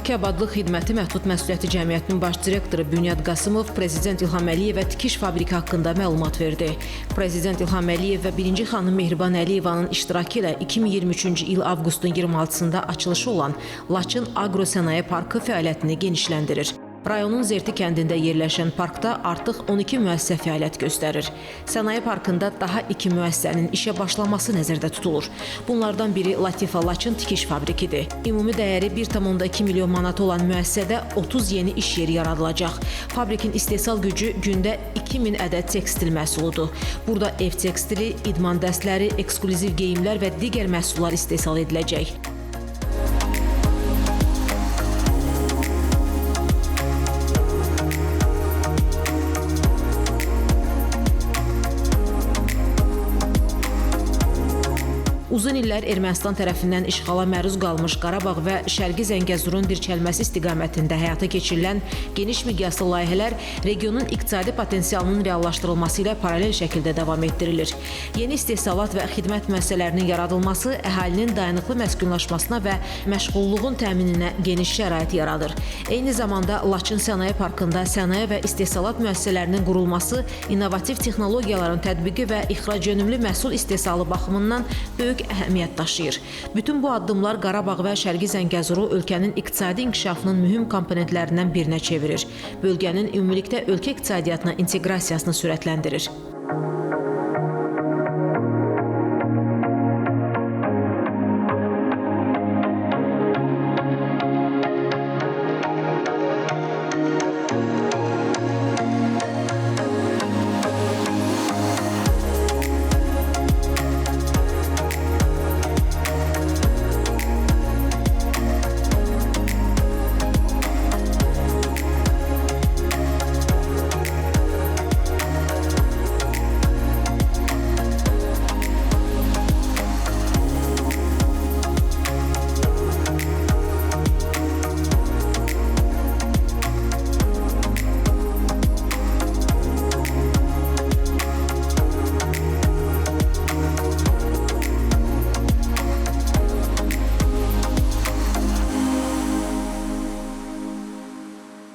Bakı Abadlıq Xidməti Məhdud Məsuliyyətli Cəmiyyətinin baş direktoru Bünyad Qasımov Prezident İlham Əliyevə tikiş fabriki haqqında məlumat verdi. Prezident İlham Əliyev və birinci xanım Mehriban Əliyevanın iştirakı ilə 2023-cü il avqustun 26-sında açılışı olan Laçın Aqro-Sənaye Parkı fəaliyyətini genişləndirir. Rayonun Zerti kəndində yerləşən parkda artıq 12 müəssisə fəaliyyət göstərir. Sənaye parkında daha 2 müəssisənin işə başlaması nəzərdə tutulur. Bunlardan biri Latifa Laçın tikiş fabrikidir. Ümumi dəyəri 1,2 milyon manat olan müəssisədə 30 yeni iş yeri yaradılacaq. Fabrikin istehsal gücü gündə 2000 ədəd tekstil məhsuludur. Burada ev tekstili, idman dəstləri, eksklüziv geyimlər və digər məhsullar istehsal ediləcək. Uzun illər Ermənistan tərəfindən işğala məruz qalmış Qarabağ və Şərqi Zəngəzurun dirçəlməsi istiqamətində həyata keçirilən geniş miqyaslı layihələr regionun iqtisadi potensialının reallaşdırılması ilə paralel şəkildə davam etdirilir. Yeni istehsalat və xidmət müəssisələrinin yaradılması əhalinin dayanıqlı məskunlaşmasına və məşğulluğun təmininə geniş şərait yaradır. Eyni zamanda Laçın Sənaye Parkında sənaye və istehsalat müəssisələrinin qurulması innovativ texnologiyaların tətbiqi və ixrac yönümlü məhsul istehsalı baxımından böyük əhəmiyyət daşıyır. Bütün bu addımlar Qarabağ və Şərqi Zəngəzuru ölkənin iqtisadi inkişafının mühüm komponentlərindən birinə çevirir. Bölgənin ümumilikdə ölkə iqtisadiyyatına inteqrasiyasını sürətləndirir.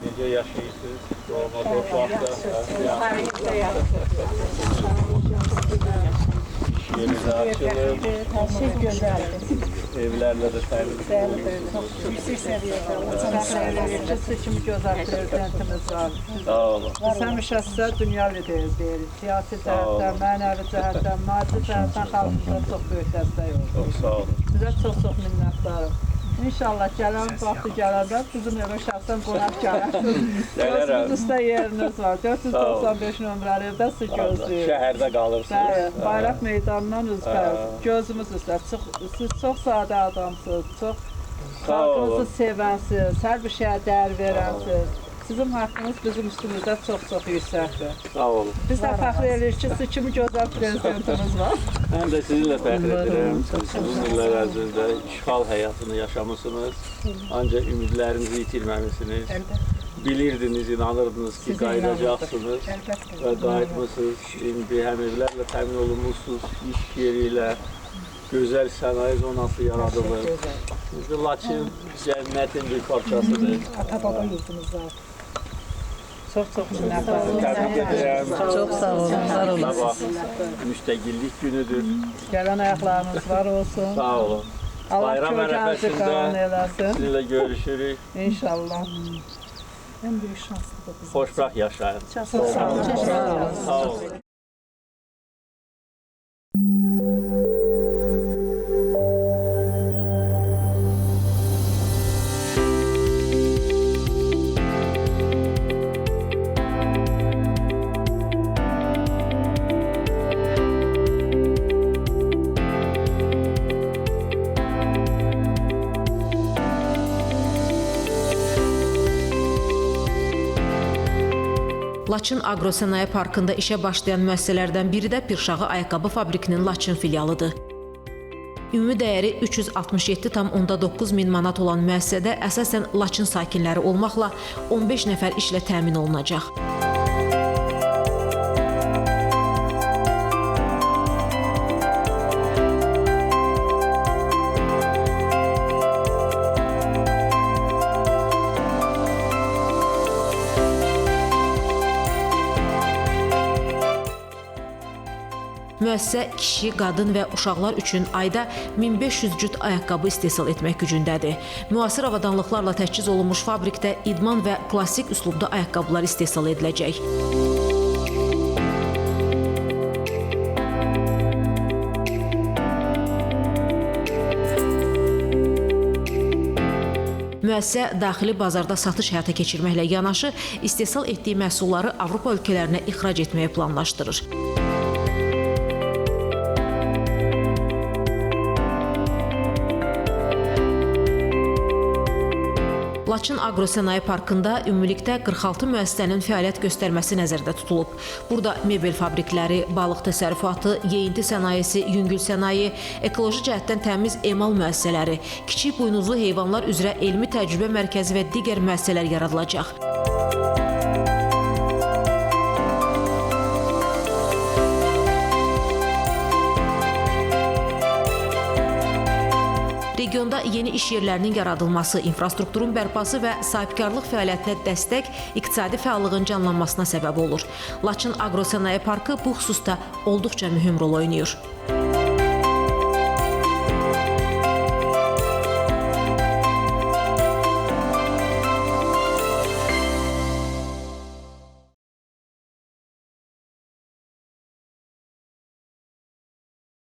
Necə yaşayırsınız? Doğma torpaqda, iş yerinizə açılır, evlərlə də təmin olunur. Yüksek səviyyədə, uçan seçimi gözəl prezidentimiz var. Sağ olun. Biz həmişə sizə dünya lideri deyirik. Siyasi cəhətdən, mənəvi cəhətdən, maddi cəhətdən xalqımıza çox böyük dəstək oldu. Çox sağ olun. Sizə çox minnətdarım. İnşallah gələn vaxtı gələndə bizim evə şəxsən qonaq gələrsiniz. Gözünüzdə yeriniz var. 495 nömrəli evdə sizi gözləyir. Şəhərdə qalırsınız. Bayraq meydanından üzbər. Gözümüz üstə. Siz çox sadə adamsınız. Çox xalqınızı sevənsiniz. Hər bir şeyə dəyər verənsiniz. Sizin haqqınız bizim üstümüzdə çox yüksəkdir. Sağ olun. Biz də fəxr edirik ki, siz kimi gözəl prezidentimiz var. Mən də sizinlə fəxr edirəm. Siz uzun illər ərzində işğal həyatını yaşamışsınız. Ancaq ümidlərinizi itirməmisiniz. Bilirdiniz, inanırdınız ki, qayıdacaqsınız və qayıtmışsınız. İndi həm evlərlə təmin olunmuşsunuz, iş yeri ilə gözəl sənaye zonası yaradılır. Laçın cənnətin bir parçasıdır. Ata-baba yurdumuz var. Çox minnətdarım. Təbrik edirəm. Çox sağ olun, var olun. Müstəqillik günüdür. Gələn ayaqlarınız var olsun. Sağ olun. Allah Bayram kölgənizi qalan ərəfəsində eləsin. sizinlə görüşürük. İnşallah. En büyük şanslıdır bizim. Xoşbəxt yaşayın. Çox sağ olun. Sağ olun. Laçın Aqro-Sənaye Parkında işə başlayan müəssisələrdən biri də Pirşağı Ayaqqabı Fabrikinin Laçın filialıdır. Ümumi dəyəri 367,9 min manat olan müəssisədə əsasən Laçın sakinləri olmaqla 15 nəfər işlə təmin olunacaq. Müəssisə kişi, qadın və uşaqlar üçün ayda 1500 cüt ayaqqabı istehsal etmək gücündədir. Müasir avadanlıqlarla təchiz olunmuş fabrikdə idman və klassik üslubda ayaqqabılar istehsal ediləcək. Müəssisə daxili bazarda satış həyata keçirməklə yanaşı, istehsal etdiyi məhsulları Avropa ölkələrinə ixrac etməyi planlaşdırır. Laçın Aqrosənaye Parkında ümumilikdə 46 müəssisənin fəaliyyət göstərməsi nəzərdə tutulub. Burada mebel fabrikləri, balıq təsərrüfatı, yeyinti sənayesi, yüngül sənaye, ekoloji cəhətdən təmiz emal müəssisələri, kiçik buynuzlu heyvanlar üzrə elmi təcrübə mərkəzi və digər müəssisələr yaradılacaq. Regionda yeni iş yerlərinin yaradılması, infrastrukturun bərpası və sahibkarlıq fəaliyyətinə dəstək iqtisadi fəallığın canlanmasına səbəb olur. Laçın Aqrosənaye Parkı bu xüsusda olduqca mühüm rol oynayır.